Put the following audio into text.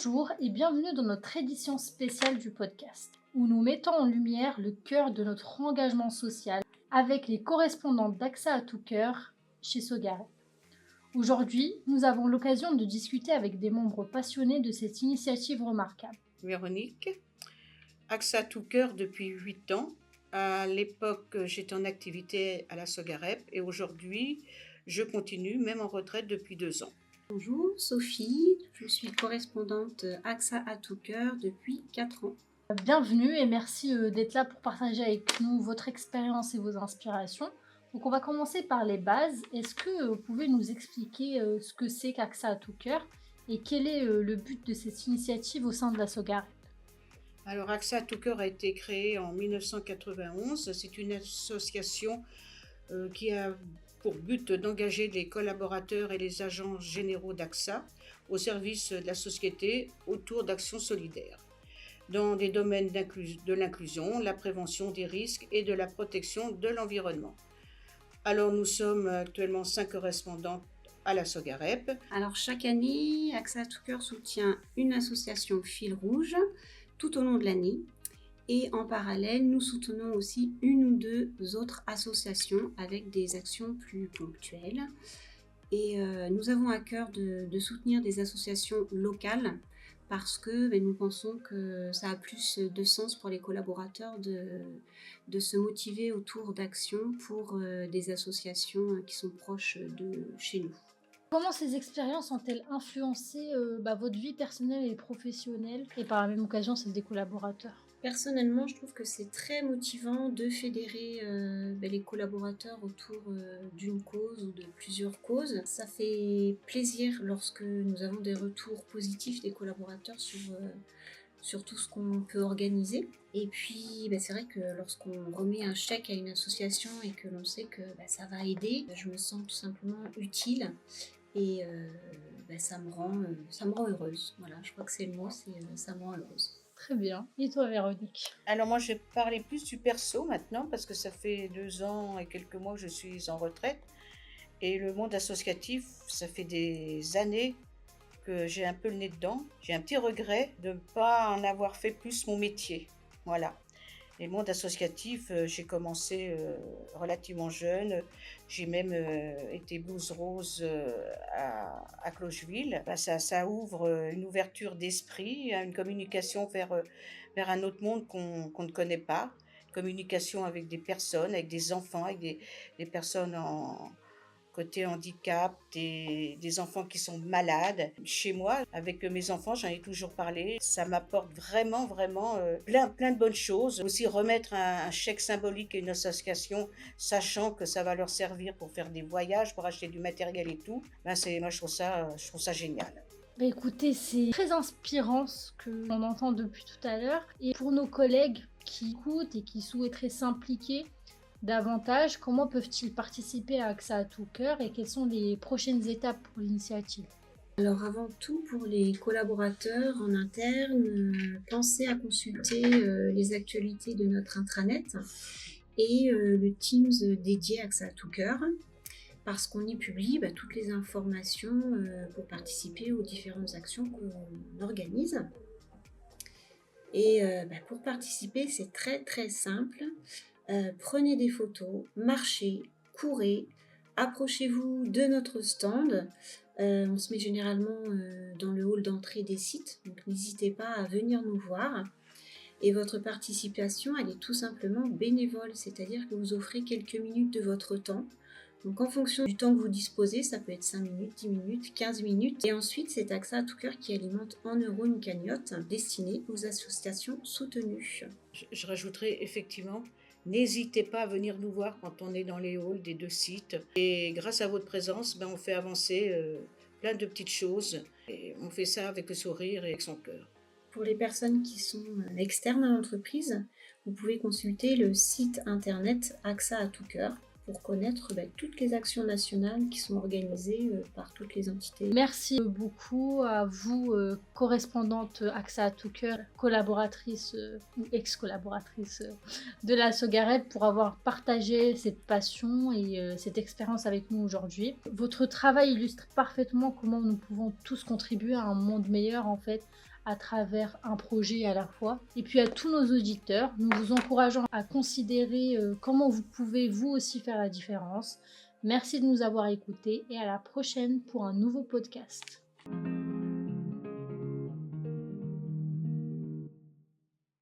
Bonjour et bienvenue dans notre édition spéciale du podcast, où nous mettons en lumière le cœur de notre engagement social avec les correspondants d'AXA à tout cœur chez Sogarep. Aujourd'hui, nous avons l'occasion de discuter avec des membres passionnés de cette initiative remarquable. Véronique, AXA tout cœur depuis 8 ans. À l'époque, j'étais en activité à la Sogarep et aujourd'hui, je continue, même en retraite depuis 2 ans. Bonjour, Sophie, je suis correspondante AXA à tout cœur depuis 4 ans. Bienvenue et merci d'être là pour partager avec nous votre expérience et vos inspirations. Donc on va commencer par les bases. Est-ce que vous pouvez nous expliquer ce que c'est qu'AXA à tout cœur et quel est le but de cette initiative au sein de la Sogarep? Alors, AXA tout cœur a été créé en 1991. C'est une association qui a pour but d'engager les collaborateurs et les agents généraux d'AXA au service de la société autour d'actions solidaires, dans des domaines de l'inclusion, la prévention des risques et de la protection de l'environnement. Alors nous sommes actuellement 5 correspondants à la Sogarep. Alors chaque année, AXA à tout cœur soutient une association fil rouge tout au long de l'année. Et en parallèle, nous soutenons aussi une ou deux autres associations avec des actions plus ponctuelles. Et nous avons à cœur de soutenir des associations locales parce que nous pensons que ça a plus de sens pour les collaborateurs de se motiver autour d'actions pour des associations qui sont proches de chez nous. Comment ces expériences ont-elles influencé votre vie personnelle et professionnelle et par la même occasion celle des collaborateurs? Personnellement, je trouve que c'est très motivant de fédérer les collaborateurs autour d'une cause ou de plusieurs causes. Ça fait plaisir lorsque nous avons des retours positifs des collaborateurs sur tout ce qu'on peut organiser. Et puis, c'est vrai que lorsqu'on remet un chèque à une association et que l'on sait que ça va aider, je me sens tout simplement utile. Et ça me rend heureuse. Voilà, je crois que c'est le mot, ça me rend heureuse. Très bien. Et toi, Véronique? Alors moi, je vais parler plus du perso maintenant parce que ça fait 2 ans et quelques mois que je suis en retraite. Et le monde associatif, ça fait des années que j'ai un peu le nez dedans. J'ai un petit regret de ne pas en avoir fait plus mon métier. Voilà. Et le monde associatif, j'ai commencé relativement jeune. J'ai même été blouse rose à Clocheville. Ça ouvre une ouverture d'esprit, une communication vers un autre monde qu'on ne connaît pas. Communication avec des personnes, avec des enfants, avec des personnes en côté handicap, des enfants qui sont malades. Chez moi, avec mes enfants, j'en ai toujours parlé. Ça m'apporte vraiment, vraiment plein de bonnes choses. Aussi remettre un chèque symbolique à une association, sachant que ça va leur servir pour faire des voyages, pour acheter du matériel et tout. Moi, je trouve ça génial. Écoutez, c'est très inspirant ce que l'on entend depuis tout à l'heure. Et pour nos collègues qui écoutent et qui souhaiteraient s'impliquer davantage, comment peuvent-ils participer à AXA à tout cœur et quelles sont les prochaines étapes pour l'initiative? Alors avant tout, pour les collaborateurs en interne, pensez à consulter les actualités de notre intranet et le Teams dédié à AXA à tout cœur, parce qu'on y publie toutes les informations pour participer aux différentes actions qu'on organise. Et pour participer, c'est très très simple. Prenez des photos, marchez, courez, approchez-vous de notre stand. On se met généralement dans le hall d'entrée des sites, donc n'hésitez pas à venir nous voir. Et votre participation, elle est tout simplement bénévole, c'est-à-dire que vous offrez quelques minutes de votre temps. Donc en fonction du temps que vous disposez, ça peut être 5 minutes, 10 minutes, 15 minutes. Et ensuite, c'est AXA à tout cœur qui alimente en euros une cagnotte destinée aux associations soutenues. Je rajouterai effectivement, n'hésitez pas à venir nous voir quand on est dans les halls des 2 sites. Et grâce à votre présence, on fait avancer plein de petites choses. Et on fait ça avec le sourire et avec son cœur. Pour les personnes qui sont externes à l'entreprise, vous pouvez consulter le site internet AXA à tout cœur. pour connaître toutes les actions nationales qui sont organisées par toutes les entités. Merci beaucoup à vous, correspondante AXA à tout cœur, collaboratrice ou ex-collaboratrice de la Sogaret, pour avoir partagé cette passion et cette expérience avec nous aujourd'hui. Votre travail illustre parfaitement comment nous pouvons tous contribuer à un monde meilleur en fait, à travers un projet à la fois. Et puis à tous nos auditeurs, nous vous encourageons à considérer comment vous pouvez vous aussi faire la différence. Merci de nous avoir écoutés et à la prochaine pour un nouveau podcast.